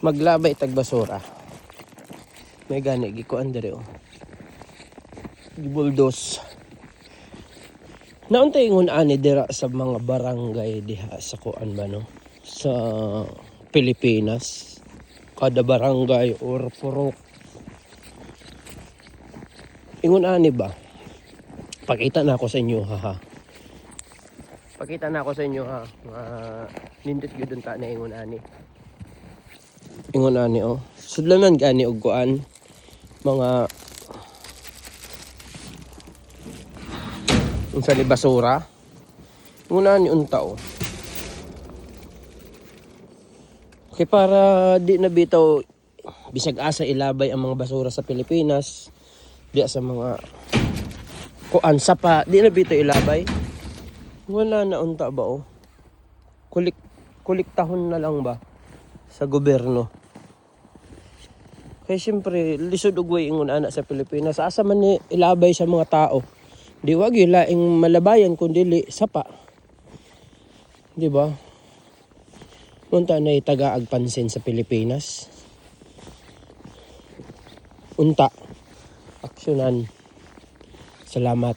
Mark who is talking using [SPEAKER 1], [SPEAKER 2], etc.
[SPEAKER 1] maglabay tag basura. May gani gikuan diri oh. Gibuldos. Nauntay ingon ani dira sa mga barangay diha sa kuan ba no? Sa Pilipinas. Kada barangay or purok. Ingon ani ba? Pakita na ako sa inyo ha. Pakita na ako sa inyo ha. Nindot gyud ta na ingon ani. Ingon ani oh. Sudlanan gani og kuan mga unsa ni basura. Ingon ani unta oh. Kay para di na bitaw bisag asa ilabay ang mga basura sa Pilipinas. Di sa mga kuan sapa, di na bitaw ilabay. Wala na unta ba oh. Kuliktahon na lang ba sa gobyerno. Kaya siyempre, lisod ugway ingon ana sa Pilipinas. Asa man ni ilabay sa mga tao. Di wag yung laing malabayan kundi sapa. Di ba? Unta na itagaag pansin sa Pilipinas. Unta. Aksyonan. Salamat.